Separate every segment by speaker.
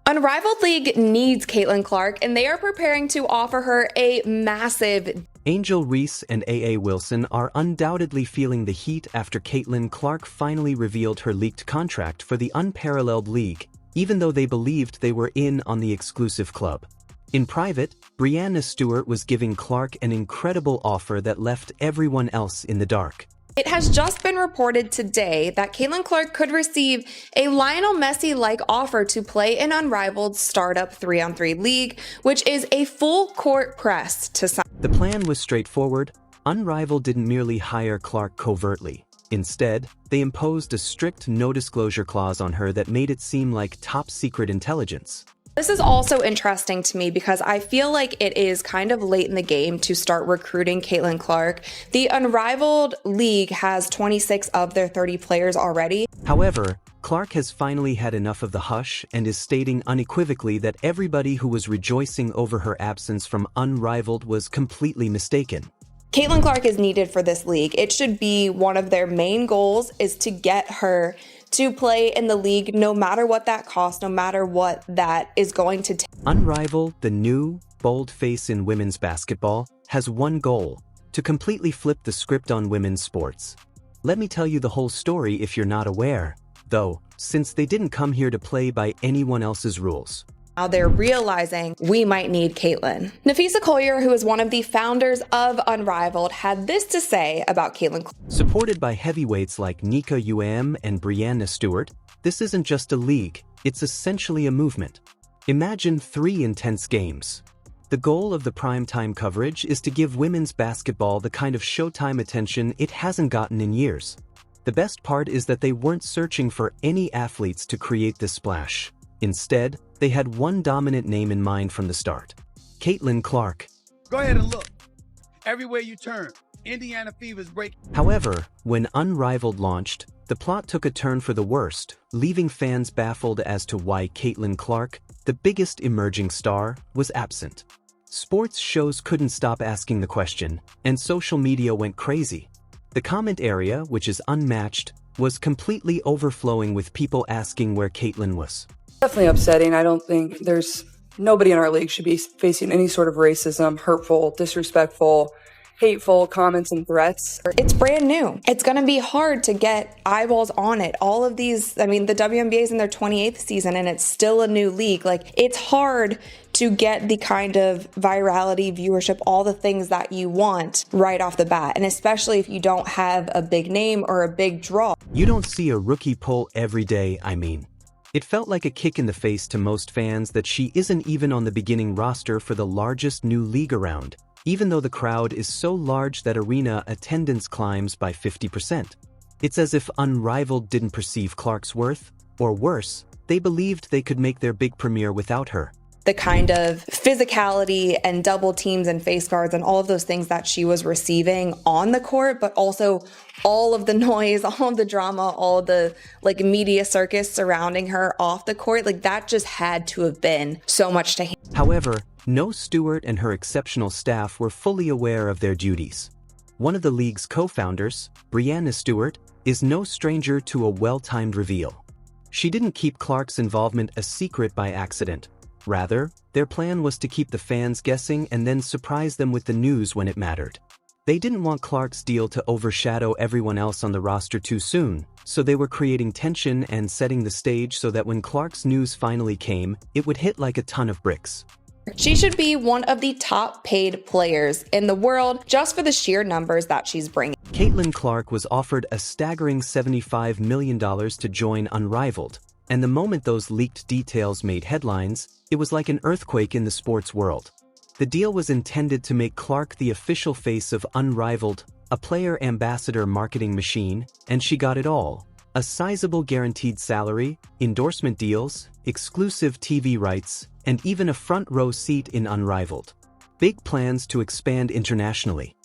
Speaker 1: Unrivaled League needs Caitlin Clark, and they are preparing to offer her a massive.
Speaker 2: Angel Reese and A.A. Wilson are undoubtedly feeling the heat after Caitlin Clark finally revealed her leaked contract for the unparalleled league, even though they believed they were in on the exclusive club. In private, Breanna Stewart was giving Clark an incredible offer that left everyone else in the dark.
Speaker 1: It has just been reported today that Caitlin Clark could receive a Lionel Messi-like offer to play in Unrivaled startup 3-on-3 league, which is a full court press to sign.
Speaker 2: The plan was straightforward. Unrivaled didn't merely hire Clark covertly. Instead, they imposed a strict no-disclosure clause on her that made it seem like top-secret intelligence.
Speaker 1: This is also interesting to me because I feel like it is kind of late in the game to start recruiting Caitlin Clark. The Unrivaled League has 26 of their 30 players already.
Speaker 2: However, Clark has finally had enough of the hush and is stating unequivocally that everybody who was rejoicing over her absence from Unrivaled was completely mistaken.
Speaker 1: Caitlin Clark is needed for this league. It should be one of their main goals is to get her to play in the league no matter what that costs, no matter what that is going to take.
Speaker 2: Unrivaled, the new, bold face in women's basketball, has one goal: to completely flip the script on women's sports. Let me tell you the whole story if you're not aware, though, since they didn't come here to play by anyone else's rules.
Speaker 1: Now they're realizing we might need Caitlin. Nafisa Collier, who is one of the founders of Unrivaled, had this to say about Caitlin.
Speaker 2: Supported by heavyweights like Nika and Breanna Stewart, this isn't just a league, it's essentially a movement. Imagine 3 intense games. The goal of the primetime coverage is to give women's basketball the kind of Showtime attention it hasn't gotten in years. The best part is that they weren't searching for any athletes to create this splash. Instead, they had one dominant name in mind from the start: Caitlin Clark.
Speaker 3: Go ahead and look. Everywhere you turn, Indiana Fever's breaking.
Speaker 2: However, when Unrivaled launched, the plot took a turn for the worst, leaving fans baffled as to why Caitlin Clark, the biggest emerging star, was absent. Sports shows couldn't stop asking the question, and social media went crazy. The comment area, which is unmatched, was completely overflowing with people asking where Caitlin was.
Speaker 4: Definitely upsetting. I don't think nobody in our league should be facing any sort of racism, hurtful, disrespectful, hateful comments and threats.
Speaker 1: It's brand new. It's going to be hard to get eyeballs on it. All of these, the WNBA is in their 28th season and it's still a new league. Like, it's hard to get the kind of virality, viewership, all the things that you want right off the bat. And especially if you don't have a big name or a big draw.
Speaker 2: You don't see a rookie poll every day, It felt like a kick in the face to most fans that she isn't even on the beginning roster for the largest new league around, even though the crowd is so large that arena attendance climbs by 50%. It's as if Unrivaled didn't perceive Clark's worth, or worse, they believed they could make their big premiere without her.
Speaker 1: The kind of physicality and double teams and face guards and all of those things that she was receiving on the court, but also all of the noise, all of the drama, all of the media circus surrounding her off the court, that just had to have been so much to handle.
Speaker 2: However, no Stewart and her exceptional staff were fully aware of their duties. One of the league's co-founders, Breanna Stewart, is no stranger to a well-timed reveal. She didn't keep Clark's involvement a secret by accident. Rather, their plan was to keep the fans guessing and then surprise them with the news when it mattered. They didn't want Clark's deal to overshadow everyone else on the roster too soon, so they were creating tension and setting the stage so that when Clark's news finally came, it would hit like a ton of bricks.
Speaker 1: She should be one of the top paid players in the world just for the sheer numbers that she's bringing.
Speaker 2: Caitlin Clark was offered a staggering $75 million to join Unrivaled, and the moment those leaked details made headlines, it was like an earthquake in the sports world. The deal was intended to make Clark the official face of Unrivaled, a player ambassador marketing machine, and she got it all: a sizable guaranteed salary, endorsement deals, exclusive TV rights, and even a front row seat in Unrivaled. Big plans to expand internationally.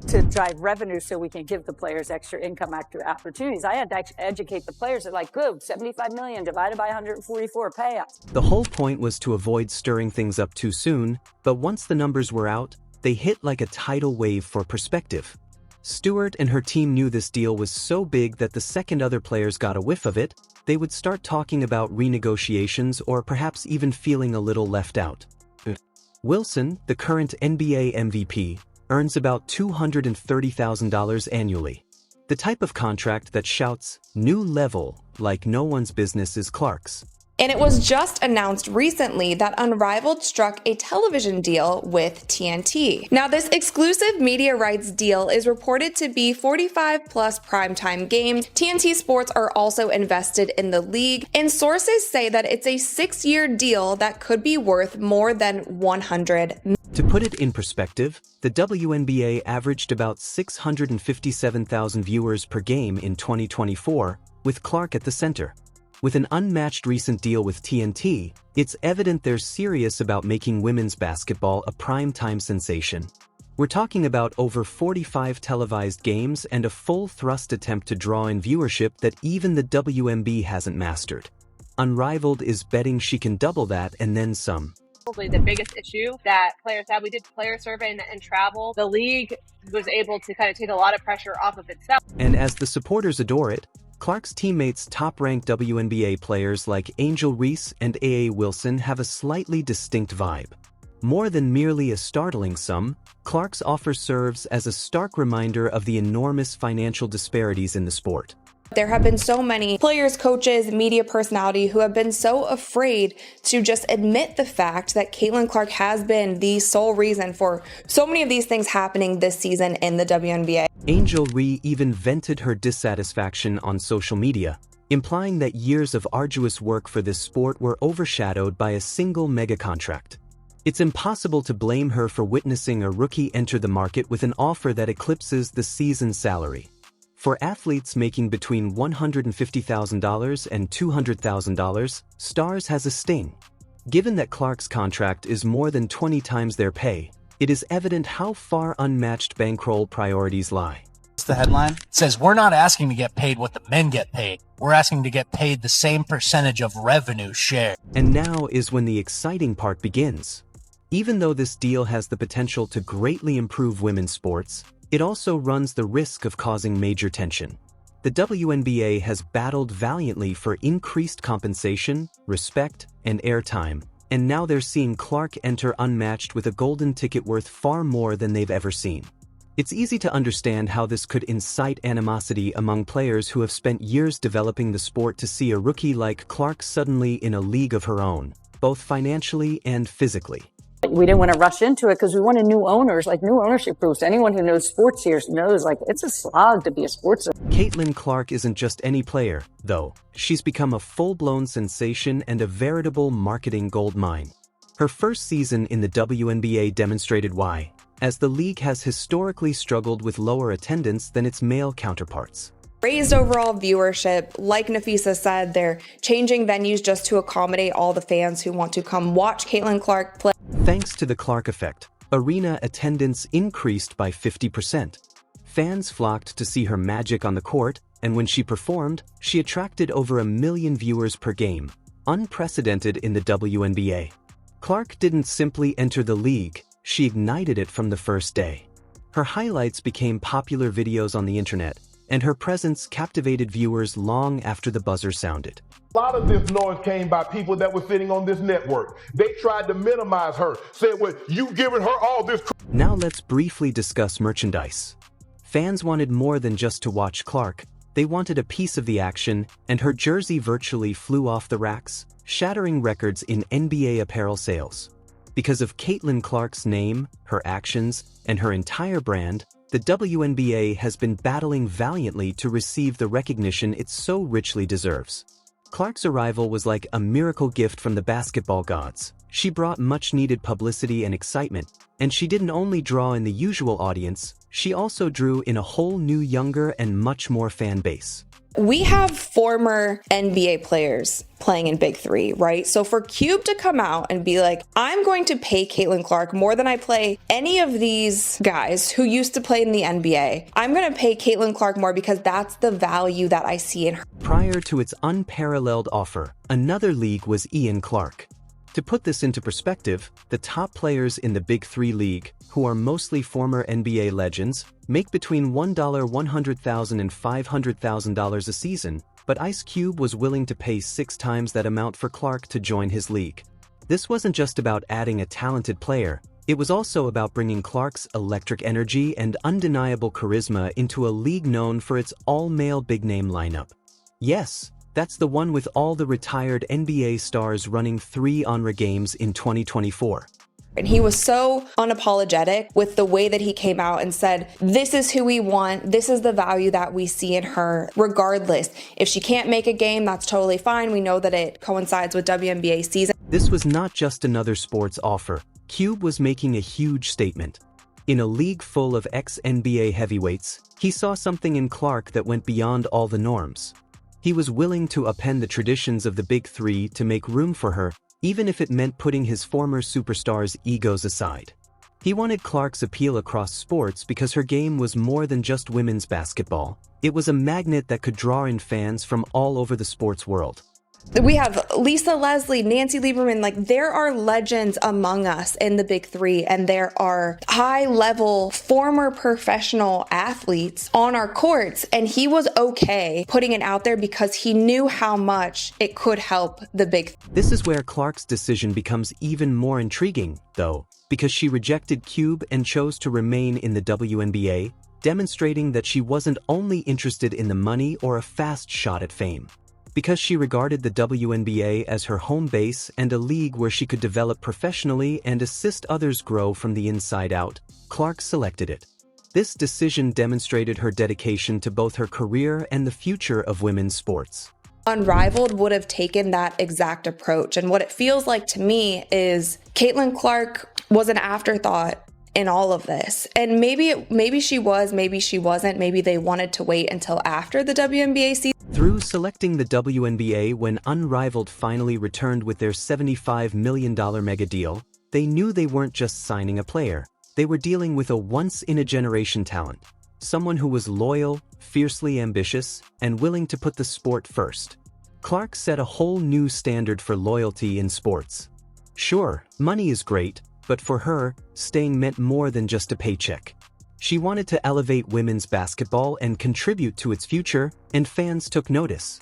Speaker 5: To drive revenue so we can give the players extra income opportunities. I had to educate the players that good, 75 million divided by 144 payouts.
Speaker 2: The whole point was to avoid stirring things up too soon, but once the numbers were out, they hit like a tidal wave for perspective. Stewart and her team knew this deal was so big that the second other players got a whiff of it, they would start talking about renegotiations or perhaps even feeling a little left out. Wilson, the current NBA MVP, earns about $230,000 annually. The type of contract that shouts, "new level," like no one's business is Clark's.
Speaker 1: And it was just announced recently that Unrivaled struck a television deal with TNT. Now, this exclusive media rights deal is reported to be 45 plus primetime games. TNT Sports are also invested in the league, and sources say that it's a 6-year deal that could be worth more than $100 million.
Speaker 2: To put it in perspective, the WNBA averaged about 657,000 viewers per game in 2024, with Clark at the center. With an unmatched recent deal with TNT, it's evident they're serious about making women's basketball a primetime sensation. We're talking about over 45 televised games and a full-thrust attempt to draw in viewership that even the WNBA hasn't mastered. Unrivaled is betting she can double that and then some.
Speaker 6: Probably the biggest issue that players had. We did player survey and travel. The league was able to kind of take a lot of pressure off of itself.
Speaker 2: And as the supporters adore it, Clark's teammates, top-ranked WNBA players like Angel Reese and A.A. Wilson, have a slightly distinct vibe. More than merely a startling sum, Clark's offer serves as a stark reminder of the enormous financial disparities in the sport.
Speaker 1: There have been so many players, coaches, media personality who have been so afraid to just admit the fact that Caitlin Clark has been the sole reason for so many of these things happening this season in the WNBA.
Speaker 2: Angel Reese even vented her dissatisfaction on social media, implying that years of arduous work for this sport were overshadowed by a single mega contract. It's impossible to blame her for witnessing a rookie enter the market with an offer that eclipses the season's salary. For athletes making between $150,000 and $200,000, Stars has a sting. Given that Clark's contract is more than 20 times their pay, it is evident how far unmatched bankroll priorities lie.
Speaker 7: The headline says, "We're not asking to get paid what the men get paid. We're asking to get paid the same percentage of revenue share."
Speaker 2: And now is when the exciting part begins. Even though this deal has the potential to greatly improve women's sports, it also runs the risk of causing major tension. The WNBA has battled valiantly for increased compensation, respect, and airtime, and now they're seeing Clark enter unmatched with a golden ticket worth far more than they've ever seen. It's easy to understand how this could incite animosity among players who have spent years developing the sport to see a rookie like Clark suddenly in a league of her own, both financially and physically.
Speaker 5: We didn't want to rush into it because we wanted new owners, like new ownership groups. Anyone who knows sports here knows, like, it's a slog to be a sports owner.
Speaker 2: Caitlin Clark isn't just any player, though. She's become a full-blown sensation and a veritable marketing goldmine. Her first season in the WNBA demonstrated why, as the league has historically struggled with lower attendance than its male counterparts.
Speaker 1: Raised overall viewership. Like Nafisa said, they're changing venues just to accommodate all the fans who want to come watch Caitlin Clark play.
Speaker 2: Thanks to the Clark effect, arena attendance increased by 50%. Fans flocked to see her magic on the court, and when she performed, she attracted over 1 million viewers per game, unprecedented in the WNBA. Clark didn't simply enter the league, she ignited it from the first day. Her highlights became popular videos on the internet, and her presence captivated viewers long after the buzzer sounded.
Speaker 8: A lot of this noise came by people that were sitting on this network. They tried to minimize her, said, well, you giving her all this.
Speaker 2: Now let's briefly discuss merchandise. Fans wanted more than just to watch Clark, they wanted a piece of the action, and her jersey virtually flew off the racks, shattering records in NBA apparel sales. Because of Caitlin Clark's name, her actions, and her entire brand, the WNBA has been battling valiantly to receive the recognition it so richly deserves. Clark's arrival was like a miracle gift from the basketball gods. She brought much-needed publicity and excitement, and she didn't only draw in the usual audience, she also drew in a whole new younger and much more fan base.
Speaker 1: We have former NBA players playing in Big Three, right? So for Cube to come out and be like, I'm going to pay Caitlin Clark more than I pay any of these guys who used to play in the NBA. I'm going to pay Caitlin Clark more because that's the value that I see in her.
Speaker 2: Prior to its unparalleled offer, another league was Ian Clark. To put this into perspective, the top players in the Big Three League, who are mostly former NBA legends, make between $100,000 and $500,000 a season, but Ice Cube was willing to pay 6 times that amount for Clark to join his league. This wasn't just about adding a talented player, it was also about bringing Clark's electric energy and undeniable charisma into a league known for its all-male big-name lineup. Yes, that's the one with all the retired NBA stars running 3 Unrivaled games in 2024.
Speaker 1: And he was so unapologetic with the way that he came out and said, this is who we want, this is the value that we see in her, regardless. If she can't make a game, that's totally fine. We know that it coincides with WNBA season.
Speaker 2: This was not just another sports offer. Cube was making a huge statement. In a league full of ex-NBA heavyweights, he saw something in Clark that went beyond all the norms. He was willing to upend the traditions of the Big Three to make room for her, even if it meant putting his former superstars' egos aside. He wanted Clark's appeal across sports because her game was more than just women's basketball. It was a magnet that could draw in fans from all over the sports world.
Speaker 1: We have Lisa Leslie, Nancy Lieberman, like there are legends among us in the Big Three, and there are high-level former professional athletes on our courts, and he was okay putting it out there because he knew how much it could help the Big Three.
Speaker 2: This is where Clark's decision becomes even more intriguing, though, because she rejected Cube and chose to remain in the WNBA, demonstrating that she wasn't only interested in the money or a fast shot at fame. Because she regarded the WNBA as her home base and a league where she could develop professionally and assist others grow from the inside out, Clark selected it. This decision demonstrated her dedication to both her career and the future of women's sports.
Speaker 1: Unrivaled would have taken that exact approach, and what it feels like to me is Caitlin Clark was an afterthought in all of this. And maybe she was, maybe she wasn't, maybe they wanted to wait until after the WNBA season.
Speaker 2: Through selecting the WNBA when Unrivaled finally returned with their $75 million mega deal, they knew they weren't just signing a player. They were dealing with a once-in-a-generation talent, someone who was loyal, fiercely ambitious, and willing to put the sport first. Clark set a whole new standard for loyalty in sports. Sure, money is great, but for her, staying meant more than just a paycheck. She wanted to elevate women's basketball and contribute to its future, and fans took notice.